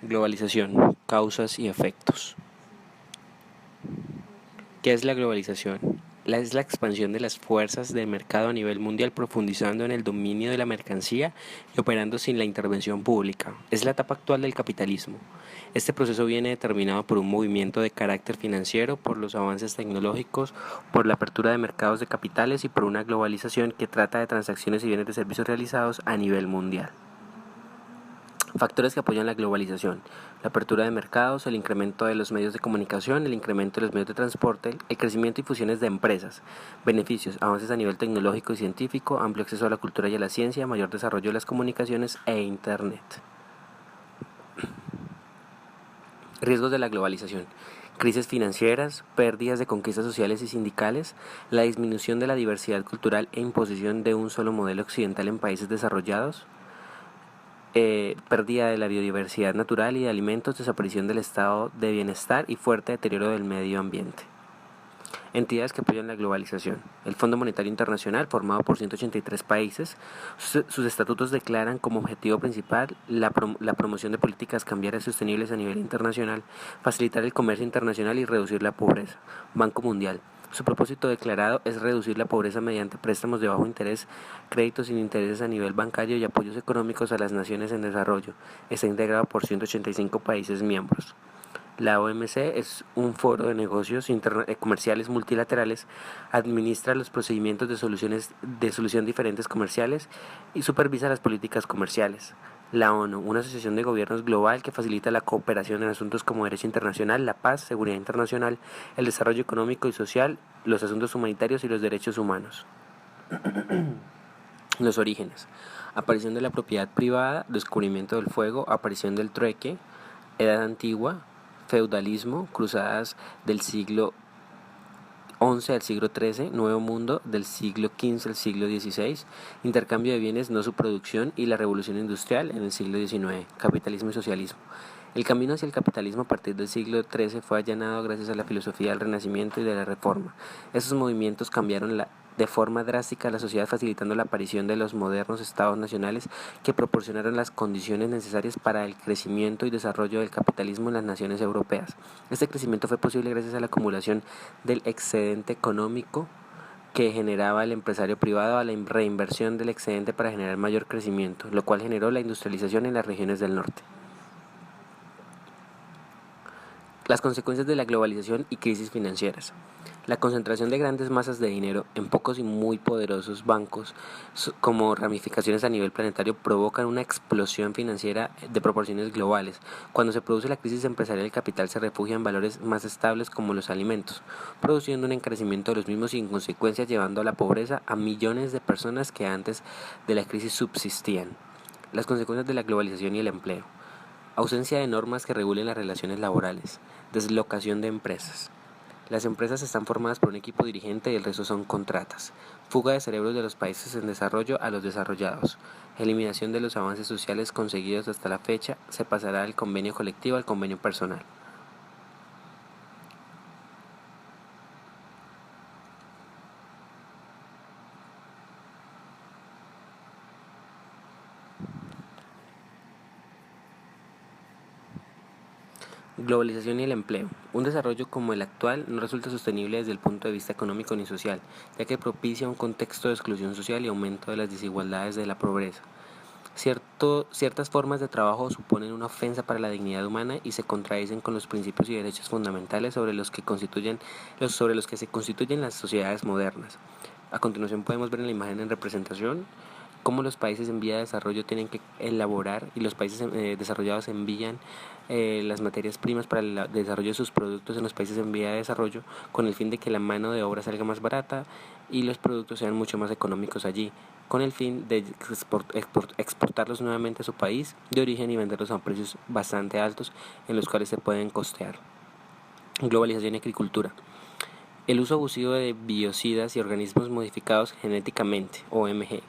Globalización, causas y efectos. ¿Qué es la globalización? Es la expansión de las fuerzas del mercado a nivel mundial, profundizando en el dominio de la mercancía y operando sin la intervención pública. Es la etapa actual del capitalismo. Este proceso viene determinado por un movimiento de carácter financiero, por los avances tecnológicos, por la apertura de mercados de capitales y por una globalización que trata de transacciones y bienes de servicios realizados a nivel mundial. Factores que apoyan la globalización: la apertura de mercados, el incremento de los medios de comunicación, el incremento de los medios de transporte, el crecimiento y fusiones de empresas. Beneficios: avances a nivel tecnológico y científico, amplio acceso a la cultura y a la ciencia, mayor desarrollo de las comunicaciones e Internet. Riesgos de la globalización: crisis financieras, pérdidas de conquistas sociales y sindicales, la disminución de la diversidad cultural e imposición de un solo modelo occidental en países desarrollados, pérdida de la biodiversidad natural y de alimentos, desaparición del estado de bienestar y fuerte deterioro del medio ambiente. Entidades que apoyan la globalización: el Fondo Monetario Internacional, formado por 183 países. Sus estatutos declaran como objetivo principal la promoción de políticas cambiarias sostenibles a nivel internacional, facilitar el comercio internacional y reducir la pobreza. Banco Mundial: su propósito declarado es reducir la pobreza mediante préstamos de bajo interés, créditos sin intereses a nivel bancario y apoyos económicos a las naciones en desarrollo. Está integrado por 185 países miembros. La OMC es un foro de negocios comerciales multilaterales, administra los procedimientos de solución diferentes comerciales y supervisa las políticas comerciales. La ONU, una asociación de gobiernos global que facilita la cooperación en asuntos como derecho internacional, la paz, seguridad internacional, el desarrollo económico y social, los asuntos humanitarios y los derechos humanos. Los orígenes: aparición de la propiedad privada, descubrimiento del fuego, aparición del trueque, edad antigua, feudalismo, cruzadas del siglo XI al siglo XIII, Nuevo Mundo del siglo XV al siglo XVI, intercambio de bienes, no su producción, y la revolución industrial en el siglo XIX, capitalismo y socialismo. El camino hacia el capitalismo a partir del siglo XIII fue allanado gracias a la filosofía del Renacimiento y de la Reforma. Esos movimientos cambiaron de forma drástica a la sociedad, facilitando la aparición de los modernos estados nacionales que proporcionaron las condiciones necesarias para el crecimiento y desarrollo del capitalismo en las naciones europeas. Este crecimiento fue posible gracias a la acumulación del excedente económico que generaba el empresario privado, a la reinversión del excedente para generar mayor crecimiento, lo cual generó la industrialización en las regiones del norte. Las consecuencias de la globalización y crisis financieras. La concentración de grandes masas de dinero en pocos y muy poderosos bancos, como ramificaciones a nivel planetario, provocan una explosión financiera de proporciones globales. Cuando se produce la crisis empresarial, el capital se refugia en valores más estables como los alimentos, produciendo un encarecimiento de los mismos y en consecuencia llevando a la pobreza a millones de personas que antes de la crisis subsistían. Las consecuencias de la globalización y el empleo. Ausencia de normas que regulen las relaciones laborales. Deslocación de empresas. Las empresas están formadas por un equipo dirigente y el resto son contratas. Fuga de cerebros de los países en desarrollo a los desarrollados. Eliminación de los avances sociales conseguidos hasta la fecha. Se pasará del convenio colectivo al convenio personal. Globalización y el empleo. Un desarrollo como el actual no resulta sostenible desde el punto de vista económico ni social, ya que propicia un contexto de exclusión social y aumento de las desigualdades de la pobreza. Ciertas formas de trabajo suponen una ofensa para la dignidad humana y se contradicen con los principios y derechos fundamentales sobre los que se constituyen las sociedades modernas. A continuación podemos ver en la imagen en representación cómo los países en vía de desarrollo tienen que elaborar y los países desarrollados envían las materias primas para el desarrollo de sus productos en los países en vía de desarrollo, con el fin de que la mano de obra salga más barata y los productos sean mucho más económicos allí, con el fin de exportarlos nuevamente a su país de origen y venderlos a precios bastante altos en los cuales se pueden costear. Globalización y agricultura. El uso abusivo de biocidas y organismos modificados genéticamente, OMG.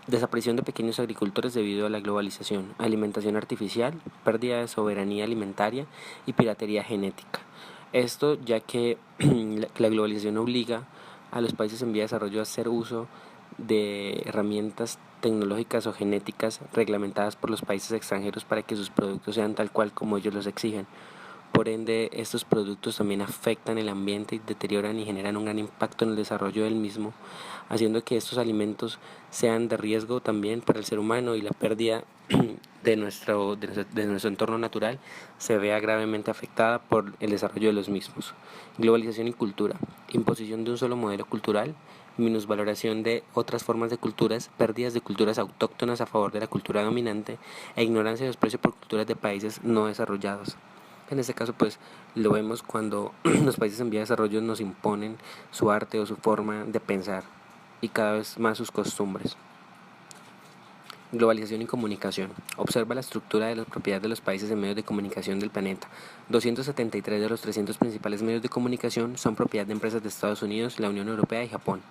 Desaparición de pequeños agricultores debido a la globalización, alimentación artificial, pérdida de soberanía alimentaria y piratería genética. Esto ya que la globalización obliga a los países en vía de desarrollo a hacer uso de herramientas tecnológicas o genéticas reglamentadas por los países extranjeros para que sus productos sean tal cual como ellos los exigen. Por ende, estos productos también afectan el ambiente y deterioran y generan un gran impacto en el desarrollo del mismo, haciendo que estos alimentos sean de riesgo también para el ser humano y la pérdida de nuestro entorno natural se vea gravemente afectada por el desarrollo de los mismos. Globalización y cultura. Imposición de un solo modelo cultural, minusvaloración de otras formas de culturas, pérdidas de culturas autóctonas a favor de la cultura dominante e ignorancia de desprecio por culturas de países no desarrollados. En este caso, pues, lo vemos cuando los países en vía de desarrollo nos imponen su arte o su forma de pensar y cada vez más sus costumbres. Globalización y comunicación. Observa la estructura de la propiedad de los países en medios de comunicación del planeta. 273 de los 300 principales medios de comunicación son propiedad de empresas de Estados Unidos, la Unión Europea y Japón.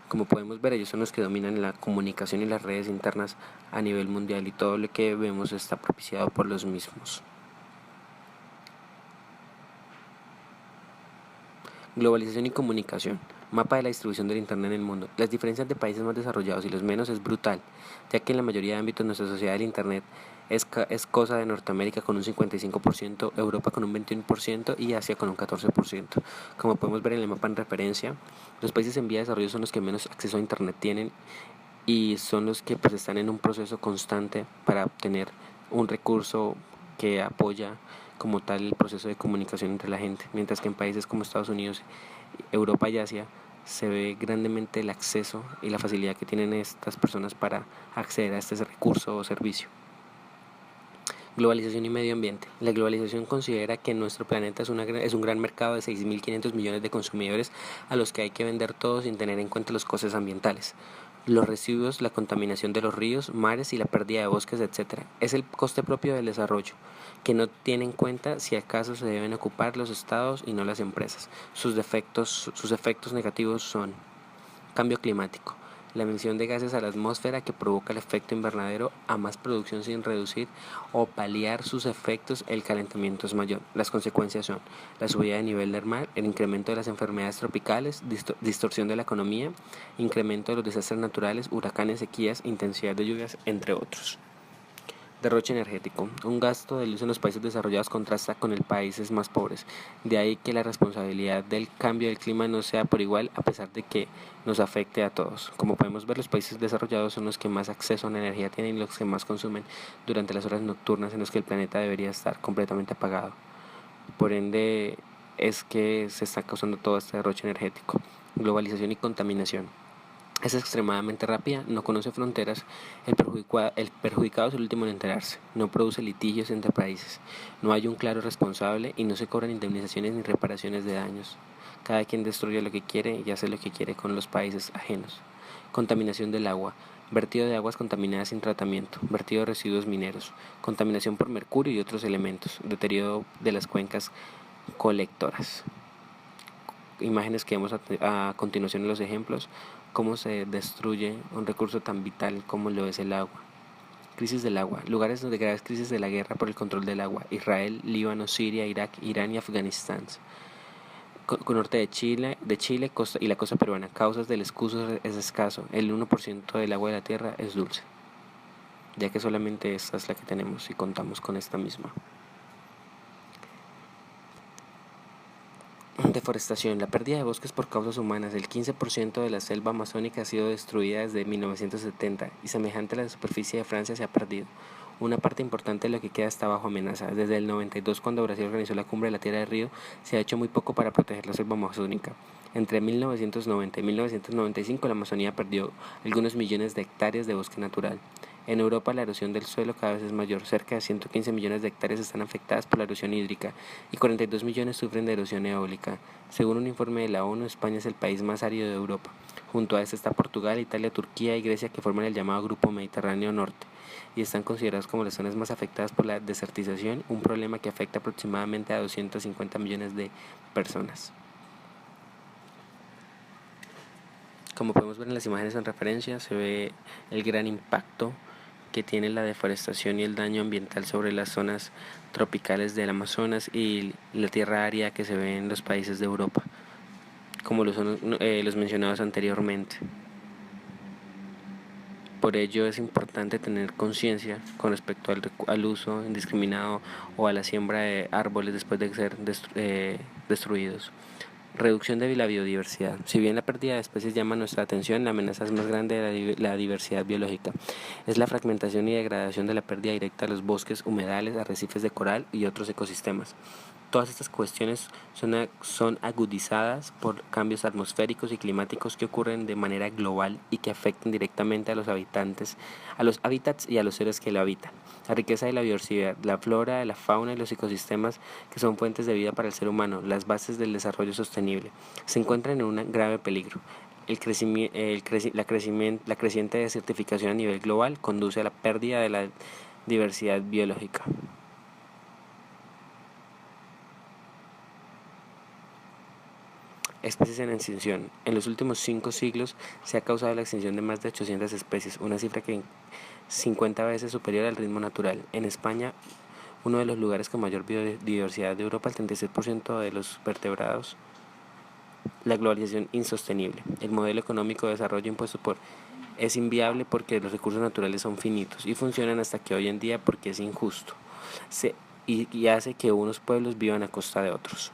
Como podemos ver, ellos son los que dominan la comunicación y las redes internas a nivel mundial y todo lo que vemos está propiciado por los mismos. Globalización y comunicación. Mapa de la distribución del Internet en el mundo. Las diferencias de países más desarrollados y los menos es brutal, ya que en la mayoría de ámbitos de nuestra sociedad el Internet es cosa de Norteamérica con un 55%, Europa con un 21% y Asia con un 14%. Como podemos ver en el mapa en referencia, los países en vía de desarrollo son los que menos acceso a Internet tienen y son los que pues están en un proceso constante para obtener un recurso que apoya como tal el proceso de comunicación entre la gente, mientras que en países como Estados Unidos, Europa y Asia se ve grandemente el acceso y la facilidad que tienen estas personas para acceder a este recurso o servicio. Globalización y medio ambiente. La globalización considera que nuestro planeta es un gran mercado de 6.500 millones de consumidores a los que hay que vender todo sin tener en cuenta los costes ambientales. Los residuos, la contaminación de los ríos, mares y la pérdida de bosques, etc. Es el coste propio del desarrollo, que no tiene en cuenta si acaso se deben ocupar los estados y no las empresas. Sus efectos negativos son cambio climático. La emisión de gases a la atmósfera que provoca el efecto invernadero a más producción sin reducir o paliar sus efectos, el calentamiento es mayor. Las consecuencias son la subida de nivel del mar, el incremento de las enfermedades tropicales, distorsión de la economía, incremento de los desastres naturales, huracanes, sequías, intensidad de lluvias, entre otros. Derroche energético. Un gasto de luz en los países desarrollados contrasta con el países más pobres. De ahí que la responsabilidad del cambio del clima no sea por igual a pesar de que nos afecte a todos. Como podemos ver, los países desarrollados son los que más acceso a la energía tienen y los que más consumen durante las horas nocturnas en las que el planeta debería estar completamente apagado. Por ende, es que se está causando todo este derroche energético. Globalización y contaminación. Es extremadamente rápida, no conoce fronteras, el perjudicado es el último en enterarse, no produce litigios entre países, no hay un claro responsable y no se cobran indemnizaciones ni reparaciones de daños. Cada quien destruye lo que quiere y hace lo que quiere con los países ajenos. Contaminación del agua, vertido de aguas contaminadas sin tratamiento, vertido de residuos mineros, contaminación por mercurio y otros elementos, deterioro de las cuencas colectoras. Imágenes que vemos a continuación en los ejemplos, cómo se destruye un recurso tan vital como lo es el agua. Crisis del agua. Lugares de graves crisis de la guerra por el control del agua. Israel, Líbano, Siria, Irak, Irán y Afganistán. Con norte de Chile costa, y la costa peruana. Causas del excuso es escaso. El 1% del agua de la tierra es dulce, ya que solamente esta es la que tenemos y contamos con esta misma. Deforestación. La pérdida de bosques por causas humanas. El 15% de la selva amazónica ha sido destruida desde 1970 y semejante a la superficie de Francia se ha perdido. Una parte importante de lo que queda está bajo amenaza. Desde el 92, cuando Brasil organizó la cumbre de la Tierra de Río, se ha hecho muy poco para proteger la selva amazónica. Entre 1990 y 1995 la Amazonía perdió algunos millones de hectáreas de bosque natural. En Europa la erosión del suelo cada vez es mayor, cerca de 115 millones de hectáreas están afectadas por la erosión hídrica y 42 millones sufren de erosión eólica. Según un informe de la ONU, España es el país más árido de Europa. Junto a este está Portugal, Italia, Turquía y Grecia, que forman el llamado Grupo Mediterráneo Norte y están considerados como las zonas más afectadas por la desertización, un problema que afecta aproximadamente a 250 millones de personas. Como podemos ver en las imágenes en referencia, se ve el gran impacto que tiene la deforestación y el daño ambiental sobre las zonas tropicales del Amazonas y la tierra árida que se ve en los países de Europa, como los mencionados anteriormente. Por ello es importante tener conciencia con respecto al uso indiscriminado o a la siembra de árboles después de ser destruidos. Reducción de la biodiversidad. Si bien la pérdida de especies llama nuestra atención, la amenaza más grande de la diversidad biológica es la fragmentación y degradación de la pérdida directa de los bosques, humedales, arrecifes de coral y otros ecosistemas. Todas estas cuestiones son agudizadas por cambios atmosféricos y climáticos que ocurren de manera global y que afectan directamente a los habitantes, a los hábitats y a los seres que lo habitan. La riqueza de la biodiversidad, la flora, la fauna y los ecosistemas que son fuentes de vida para el ser humano, las bases del desarrollo sostenible, se encuentran en un grave peligro. La creciente desertificación a nivel global conduce a la pérdida de la diversidad biológica. Especies en extinción. En los últimos 5 siglos se ha causado la extinción de más de 800 especies, una cifra que 50 veces superior al ritmo natural. En España, uno de los lugares con mayor biodiversidad de Europa, el 36% de los vertebrados. La globalización insostenible. El modelo económico de desarrollo impuesto es inviable porque los recursos naturales son finitos y funcionan hasta que hoy en día porque es injusto y hace que unos pueblos vivan a costa de otros.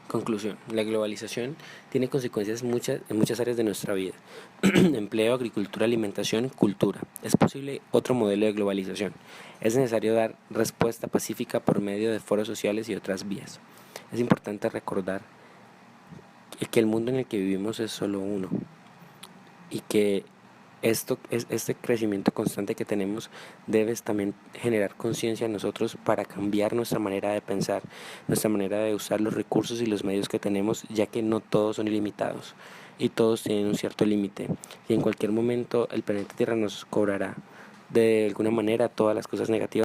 Conclusión. La globalización tiene consecuencias en muchas áreas de nuestra vida. Empleo, agricultura, alimentación, cultura. Es posible otro modelo de globalización. Es necesario dar respuesta pacífica por medio de foros sociales y otras vías. Es importante recordar que el mundo en el que vivimos es solo uno y que este crecimiento constante que tenemos debe también generar conciencia en nosotros para cambiar nuestra manera de pensar, nuestra manera de usar los recursos y los medios que tenemos, ya que no todos son ilimitados y todos tienen un cierto límite y en cualquier momento el planeta Tierra nos cobrará de alguna manera todas las cosas negativas